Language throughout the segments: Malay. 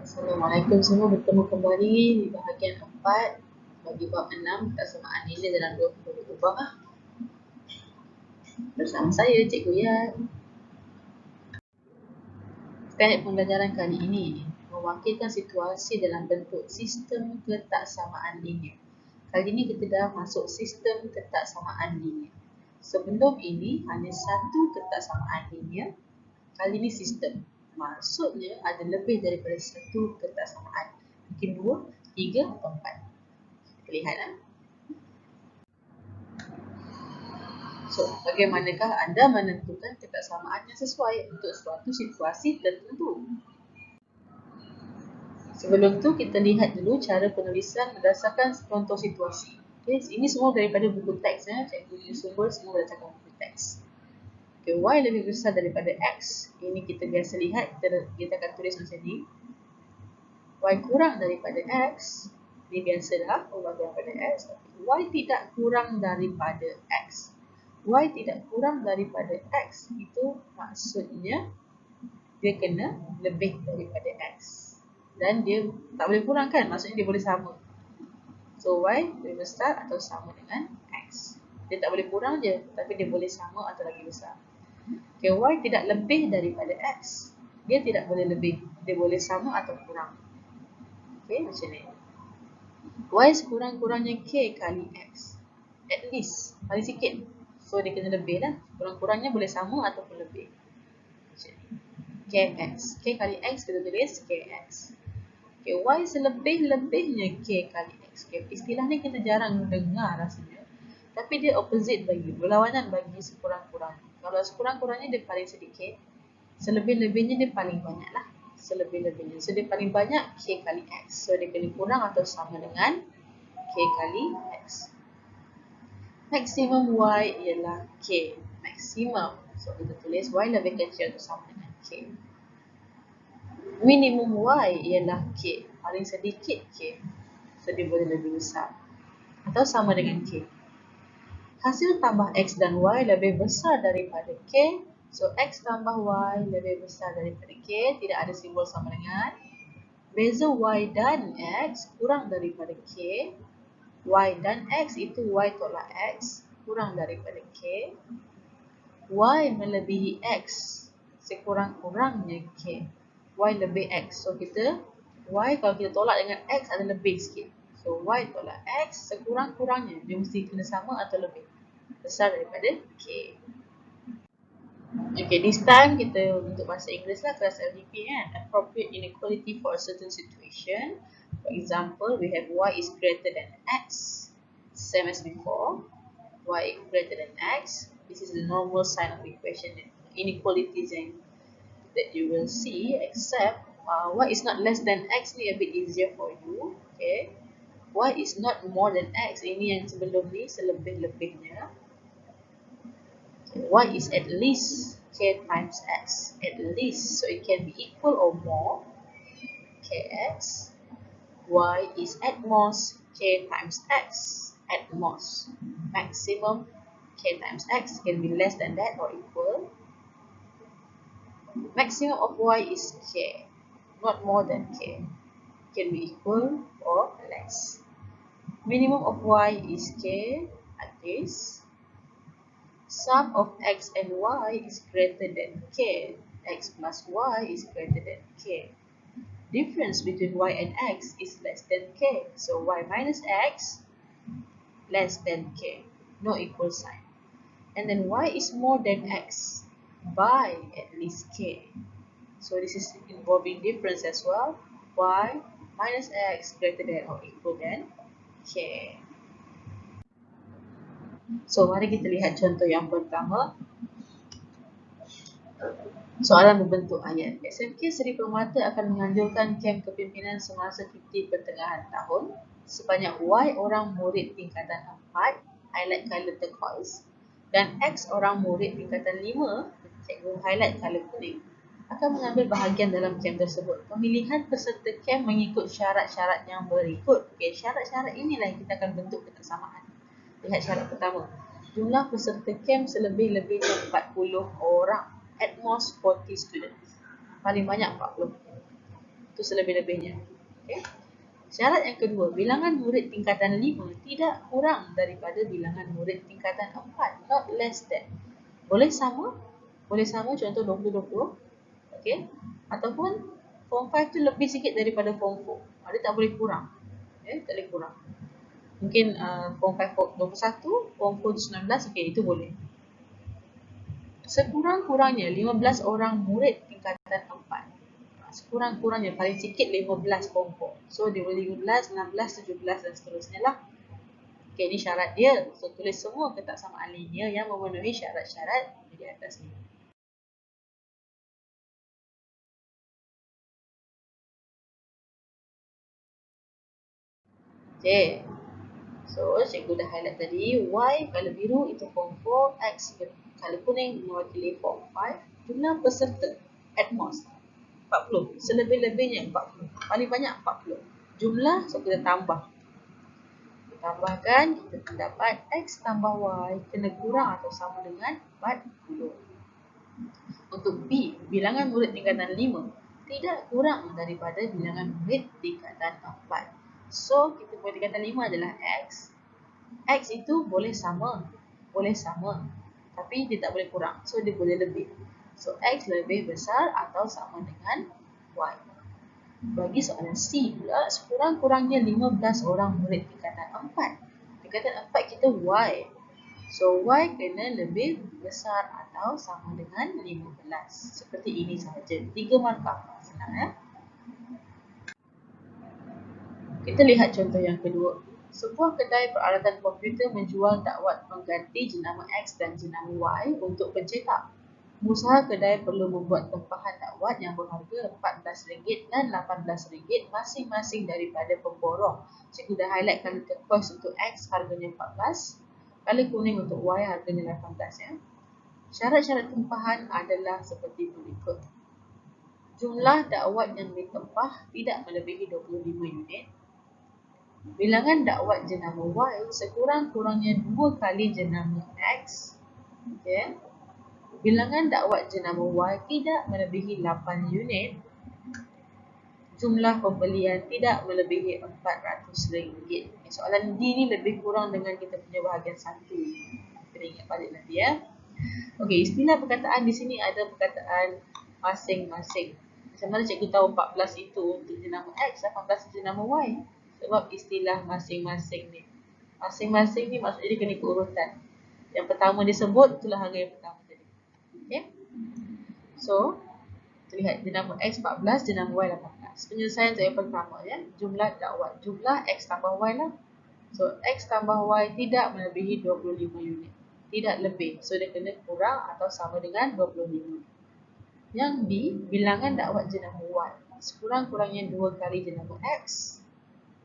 Assalamualaikum semua, bertemu kembali di bahagian 4 bagi bab 6 kesamaan nilai dalam 20 ubah bersama saya Cikgu Yat. Teknik pembelajaran kali ini mewakilkan situasi dalam bentuk sistem ketaksamaan linear. Kali ini kita dah masuk sistem ketaksamaan linear. Sebelum ini hanya satu ketaksamaan linear, kali ini sistem. Maksudnya ada lebih daripada satu ketaksamaan. Mungkin 2, 3 atau 4. Kita lihat lah. So, bagaimanakah anda menentukan ketaksamaan yang sesuai untuk suatu situasi tertentu? Sebelum tu kita lihat dulu cara penulisan berdasarkan contoh situasi. Okay, ini semua daripada buku teks ya. Cikgu punya sumber semua berdasarkan buku teks. Okay, Y lebih besar daripada X. Ini kita biasa lihat, kita akan tulis macam ni. Y kurang daripada X. Ini biasa dah, Y daripada X. Y tidak kurang daripada X. Y tidak kurang daripada X. Itu maksudnya dia kena lebih daripada X. Dan dia tak boleh kurang kan? Maksudnya dia boleh sama. So Y lebih besar atau sama dengan X. Dia tak boleh kurang je, tapi dia boleh sama atau lagi besar. Okay, Y tidak lebih daripada X. Dia tidak boleh lebih. Dia boleh sama atau kurang. Okay, macam ni. Y sekurang-kurangnya K kali X. At least, paling sikit. So dia kena lebih lah. Kurang-kurangnya boleh sama ataupun lebih. Macam ni. Kx. K kali X kita tulis Kx. Okay, Y selebih-lebihnya K kali X. Okay, istilah ni kita jarang dengar rasanya. Tapi dia opposite bagi, berlawanan bagi sekurang-kurangnya. Kalau sekurang-kurangnya dia paling sedikit, selebih-lebihnya dia paling banyak lah. Selebih-lebihnya. So dia paling banyak K kali X. So dia kena kurang atau sama dengan K kali X. Maksimum Y ialah K. Maksimum. So kita tulis Y lebih kecil atau sama dengan K. Minimum Y ialah K. Paling sedikit K. So dia boleh lebih besar. Atau sama dengan K. Hasil tambah X dan Y lebih besar daripada K. So X tambah Y lebih besar daripada K. Tidak ada simbol sama dengan. Beza Y dan X kurang daripada K. Y dan X itu Y tolak X kurang daripada K. Y melebihi X sekurang-kurangnya K. Y lebih X. So kita Y kalau kita tolak dengan X ada lebih sikit. So Y tolak X sekurang-kurangnya. Dia mesti kena sama atau lebih besar daripada K. Okay, this time kita untuk bahasa Inggeris lah, kelas LDP kan. Appropriate inequality for a certain situation. For example, we have Y is greater than X. Same as before. Y greater than X. This is the normal sign of equation inequalities that you will see, except Y is not less than X ni a bit easier for you. Okay. Y is not more than X. Ini yang sebelum ni selebih-lebihnya. Y is at least K times X. At least. So it can be equal or more Kx. Y is at most K times X. At most. Maximum K times X can be less than that or equal. Maximum of Y is K. Not more than K. Can be equal or less. Minimum of Y is K, like this. Sum of X and Y is greater than K. X plus Y is greater than K. Difference between Y and X is less than K. So Y minus X less than K. No equal sign. And then Y is more than X by at least K. So this is involving difference as well. Y minus X greater than or equal than K. So mari kita lihat contoh yang pertama. Soalan berbentuk ayat. SMK Seri Permata akan menganjurkan kem kepimpinan semasa cuti pertengahan tahun sebanyak Y orang murid tingkatan 4, highlight color turquoise, dan X orang murid tingkatan 5, cikgu highlight color kuning, akan mengambil bahagian dalam kem tersebut. Pemilihan peserta kem mengikut syarat-syarat yang berikut. Okay, syarat-syarat inilah yang kita akan bentuk ketaksamaan. Lihat syarat pertama. Jumlah peserta kem selebih-lebihnya 40 orang. At most 40 students. Paling banyak 40. Itu selebih-lebihnya. Okay. Syarat yang kedua, bilangan murid tingkatan 5 tidak kurang daripada bilangan murid tingkatan 4. Not less than. Boleh sama contoh 20-20. Okay. Ataupun form 5 tu lebih sikit daripada form 4. Dia tak boleh kurang. Okay. Tak boleh kurang. Mungkin form 5 21, form 4 19, okay, itu boleh. Sekurang-kurangnya 15 orang murid tingkatan 4. Sekurang-kurangnya paling sikit 15 form 4. So dia boleh 15, 16, 17 dan seterusnya lah. Okay, ini syarat dia. So tulis semua ketaksamaan linear yang memenuhi syarat-syarat di atas ni. Okay. So cikgu dah highlight tadi, Y kalau biru itu form 4, X kalau kuning mewakili form 5. Jumlah peserta at most 40. Selebih-lebihnya 40. Paling banyak 40. Jumlah, so kita tambah. Tambahkan, kita mendapat X tambah Y kena kurang atau sama dengan 40. Untuk B, bilangan murid tingkatan 5 tidak kurang daripada bilangan murid tingkatan 4. So, kita murid tingkatan 5 adalah X. X itu boleh sama. Tapi dia tak boleh kurang. So, dia boleh lebih. So, X lebih besar atau sama dengan Y. Bagi soalan C pula, sekurang-kurangnya 15 orang murid tingkatan 4. Tingkatan 4 kita Y. So, Y kena lebih besar atau sama dengan 15. Seperti ini sahaja. 3 markah. Senang ya. Kita lihat contoh yang kedua. Sebuah kedai peralatan komputer menjual dakwat pengganti jenama X dan jenama Y untuk pencetak. Pengusaha kedai perlu membuat tempahan dakwat yang berharga RM14 dan RM18 masing-masing daripada pemborong. Cikgu dah highlight kalau turquoise untuk X harganya 14, kalau kuning untuk Y harganya 18 ya. Syarat-syarat tempahan adalah seperti berikut. Jumlah dakwat yang ditempah tidak melebihi 25 unit. Bilangan dakwat jenama Y sekurang-kurangnya 2 kali jenama X. Okay. Bilangan dakwat jenama Y tidak melebihi 8 unit. Jumlah pembelian tidak melebihi RM400. Soalan D ni lebih kurang dengan kita punya bahagian 1. Kita ingat balik nanti ya. Okey, istilah perkataan di sini ada perkataan masing-masing. Macam mana cikgu tahu 14 itu untuk jenama X, 18 jenama Y? Sebab istilah masing-masing ni. Masing-masing ni maksudnya dia kena ikut urutan. Yang pertama disebut, itulah harga yang pertama tadi. Okay. So, kita lihat jenama X 14, jenama Y 18. Penyelesaian untuk yang pertama ya. Jumlah dakwat. Jumlah X tambah Y lah. So, X tambah Y tidak melebihi 25 unit. Tidak lebih. So, dia kena kurang atau sama dengan 25. Yang B, bilangan dakwat jenama Y. Sekurang-kurangnya 2 kali jenama X.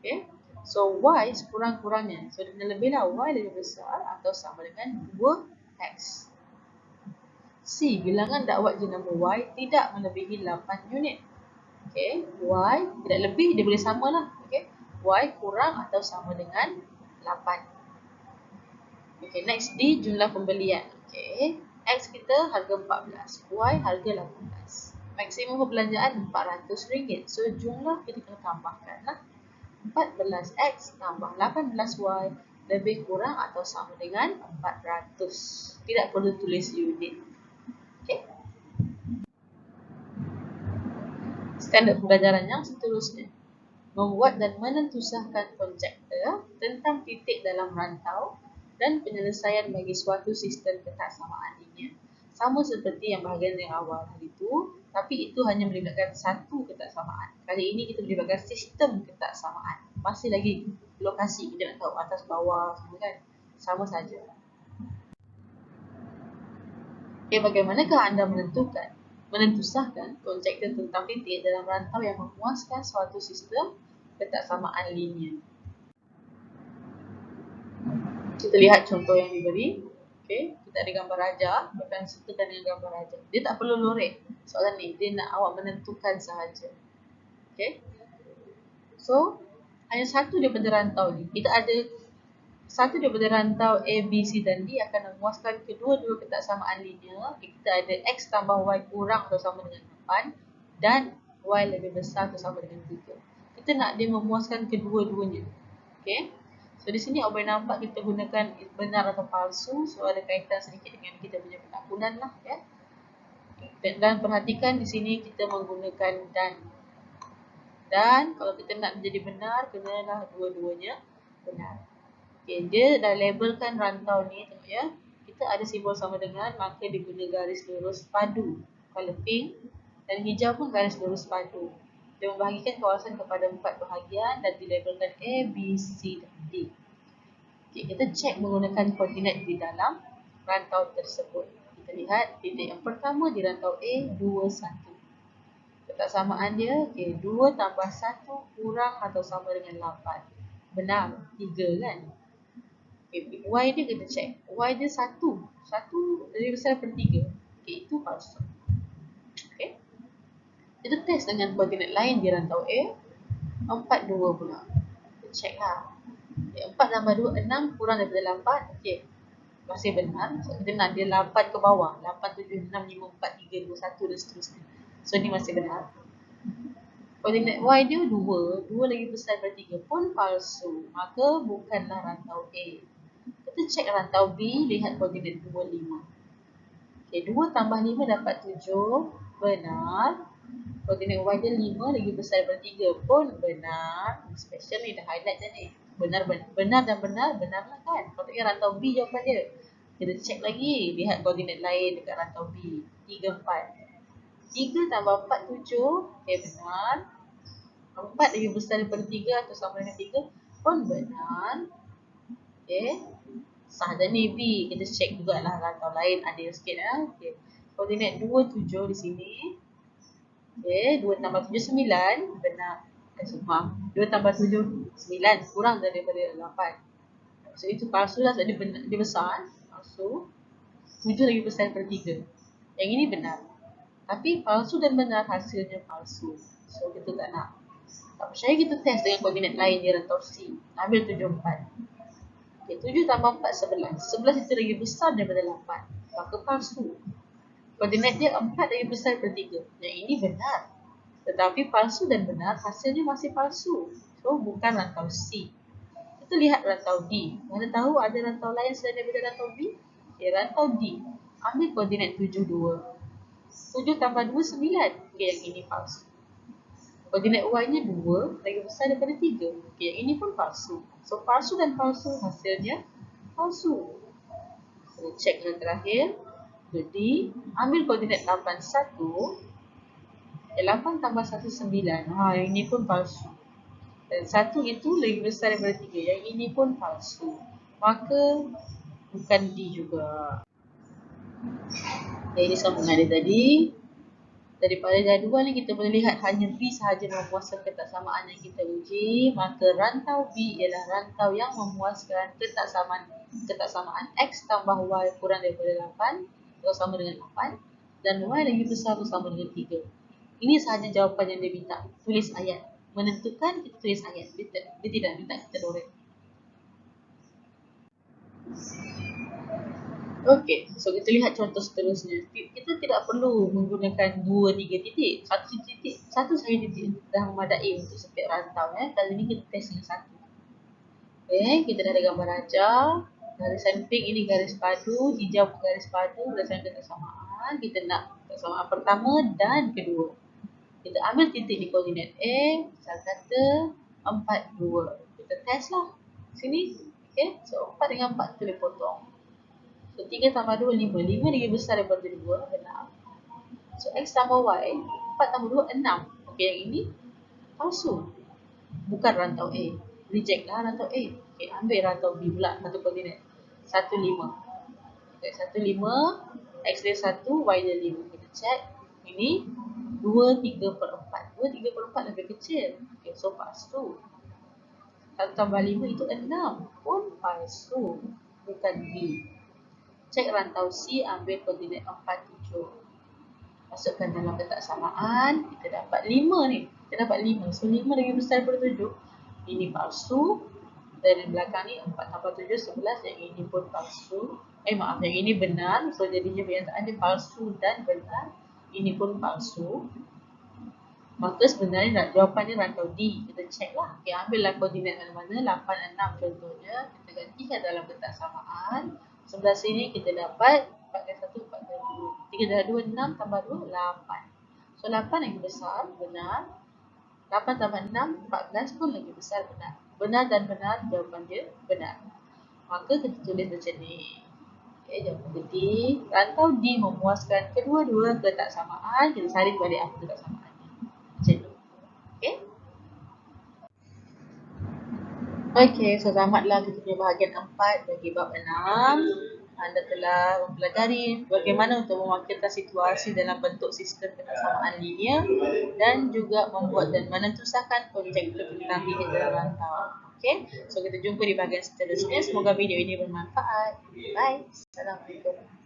Okay. So, Y sekurang-kurangnya. So, dia kena lebih lah. Y lebih besar atau sama dengan 2X. C, bilangan dakwat jenama Y tidak melebihi 8 unit. Okay, Y tidak lebih, dia boleh sama lah. Okay, Y kurang atau sama dengan 8. Okay, next D, jumlah pembelian. Okay, X kita harga 14, Y harga 18. Maksimum perbelanjaan RM400. So, jumlah kita kena tambahkan lah. 14X tambah 18Y lebih kurang atau sama dengan 400. Tidak perlu tulis unit. Okay. Standard pembelajaran yang seterusnya. Membuat dan menentusahkan konjektor tentang titik dalam rantau dan penyelesaian bagi suatu sistem ketaksamaan linear. Sama seperti yang bahagian yang awal tadi itu, tapi itu hanya melibatkan satu ketaksamaan. Kali ini kita melibatkan sistem ketaksamaan. Masih lagi lokasi, kita nak tahu atas bawah semua kan. Sama saja. Okay, bagaimanakah anda menentusahkan konjektor tentang titik dalam rantau yang memuaskan suatu sistem ketaksamaan linear? Kita lihat contoh yang diberi. Okay, kita ada gambar raja, bahkan sertakan dengan gambar raja. Dia tak perlu lorek. Soalan ni, dia nak awak menentukan sahaja. Okay. So, hanya satu daripada rantau ni. Kita ada satu daripada rantau A, B, C dan D akan memuaskan kedua-dua ketaksamaan linear. Kita ada X tambah Y kurang atau sama dengan 8 dan Y lebih besar atau sama dengan 3. Kita nak dia memuaskan kedua-duanya. Okay. So di sini awak boleh nampak kita gunakan benar atau palsu. So ada kaitan sedikit dengan kita punya pengakuan lah. Ya. Dan perhatikan di sini kita menggunakan dan. Dan kalau kita nak menjadi benar, kenalah dua-duanya benar. Okay, dia dah labelkan rantau ni, tengok ya. Kita ada simbol sama dengan, maka diguna garis lurus padu. Color pink dan hijau pun garis lurus padu. Dia membahagikan kawasan kepada 4 bahagian dan dilabelkan A, B, C dan D. Okay, kita cek menggunakan koordinat di dalam rantau tersebut. Kita lihat titik yang pertama di rantau A, 2, 1. Ketaksamaan dia, okay, 2 tambah 1 kurang atau sama dengan 8. Benar, 3 kan? Okay, Y dia kita cek. Y dia 1. 1 lebih besar daripada 3. Okay, itu palsu. Okay. Kita test dengan koordinat lain di rantau A. 4, 2 pula. Kita cek lah. Okay, 4 tambah 2, 6 kurang daripada 8. Okay. Masih benar. So, kita nak dia 8 ke bawah. 8, 7, 6, 5, 4, 3, 2, 1 dan seterusnya. So, ni masih benar. Koordinat Y dia 2. 2 lagi besar daripada 3 pun palsu. Maka bukanlah rantau A. Kita cek rantau B. Lihat koordinat 2, 5. Okay, 2 tambah 5 dapat 7. Benar. Koordinat Y dia 5 lagi besar daripada 3 pun benar. Special ni dah highlight je ni. Benar dan benar. Benarlah kan. Patutnya rantau B jawapan dia. Kita cek lagi. Lihat koordinat lain dekat rantau B. 3, 4. 3 tambah 4, 7. Okay, benar. 4 lebih besar daripada 3 atau sama dengan 3 pun benar. Okay. Sah dan ni B. Kita cek jugalah rantau lain adil sikit. Okay. Koordinat 2, 7 di sini. Okay. 2 tambah 7, 9. Benar. Maaf. 2 tambah 7, 9. Kurang daripada 8. So itu palsu lah sebab dia besar. Palsu. 7 lebih besar daripada 3. Yang ini benar. Tapi palsu dan benar hasilnya palsu. So kita tak nak. Tak percaya kita test dengan koordinat lain di rantau C. Ambil 7, 4. Okay, 7 tambah 4, 11. 11 itu lagi besar daripada 8. Maka palsu. Koordinat dia 4 lagi besar daripada 3. Yang ini benar. Tetapi palsu dan benar hasilnya masih palsu. So bukan rantau C. Kita lihat rantau D. Mana tahu ada rantau lain selain daripada rantau B? Okay, rantau D. Ambil koordinat 7, 2. 7 tambah 2, 9. Okay, yang ini palsu. Koordinat Y-nya 2 lagi besar daripada 3. Okay, yang ini pun palsu. So, palsu dan palsu hasilnya palsu. So, cek yang terakhir. Jadi, ambil koordinat 8, 1. 8 tambah 1, 9. Yang ini pun palsu. Dan 1 itu lagi besar daripada 3. Yang ini pun palsu. Maka, bukan D juga. Ini sambungan dia tadi. Daripada jadual ni kita boleh lihat hanya B sahaja memuaskan ketaksamaan yang kita uji. Maka rantau B ialah rantau yang memuaskan ketaksamaan X tambah Y kurang daripada 8 atau sama dengan 8 dan Y lagi besar atau sama dengan 3. Ini sahaja jawapan yang dia minta. Tulis ayat. Menentukan kita tulis ayat. Dia tidak minta kita dorek. Okey, so kita lihat contoh seterusnya. Kita tidak perlu menggunakan 2, 3 titik. Satu sahaja titik dah memadai untuk setiap rantau. Kali ini kita test yang satu. Okay, kita dah ada gambar raja. Garisan pink ini garis padu, hijau garis padu, berdasarkan kesamaan. Kita nak kesamaan pertama dan kedua. Kita ambil titik di koordinat A, misal kata 4, 2. Kita test lah. Sini. Okay, so 4 dengan 4 kita boleh potong. So, 3 tambah 2, 5. 5 lagi besar daripada 2. Benar. So, X tambah Y. 4 tambah 2, 6. Okey, yang ini palsu. Bukan rantau A. Reject lah rantau A. Okey, ambil rantau B pula. Satu koordinat. 1, 5. Okay, 1, 5. X dia 1, Y dia 5. Kita check. Ini 2, 3 per 4. 2, 3 per 4 lebih kecil. Okey, so palsu. 1 tambah 5 itu 6. Pun palsu. Bukan B. Cek rantau C, ambil koordinat 4, 7. Masukkan dalam ketaksamaan. Kita dapat 5 ni. Kita dapat 5. So, 5 lagi besar daripada 7. Ini palsu. Dan yang belakang ni 4 tambah 7, 11. Yang ini pun palsu. Maaf, yang ini benar. So, jadinya pernyataan dia palsu dan benar. Ini pun palsu. Maka sebenarnya jawapannya rantau D. Kita check lah. Okay, ambillah koordinat mana-mana. 8, 6 contohnya. Kita gantikan dalam kotak samaan. Sebelah sini kita dapat 4 kali 1, 4 kali 2. 3 dah 2, 6 tambah 2, 8. So 8 lagi besar, benar. 8 tambah 6, 14 pun lagi besar, benar. Benar dan benar, jawapan dia benar. Maka kita tulis macam ni. Okay, jawapan dia D. Rantau D memuaskan kedua-dua kotak samaan. Kita cari balik apa kotak samaan. Macam tu. Okay. Okay, so tamatlah kita punya bahagian 4 bagi bab 6. Anda telah mempelajari bagaimana untuk mewakilkan situasi dalam bentuk sistem kesamaan linear dan juga membuat dan menentusakan konjektur tentang behavior rantau. Okay, so kita jumpa di bahagian seterusnya. Semoga video ini bermanfaat. Bye. Assalamualaikum.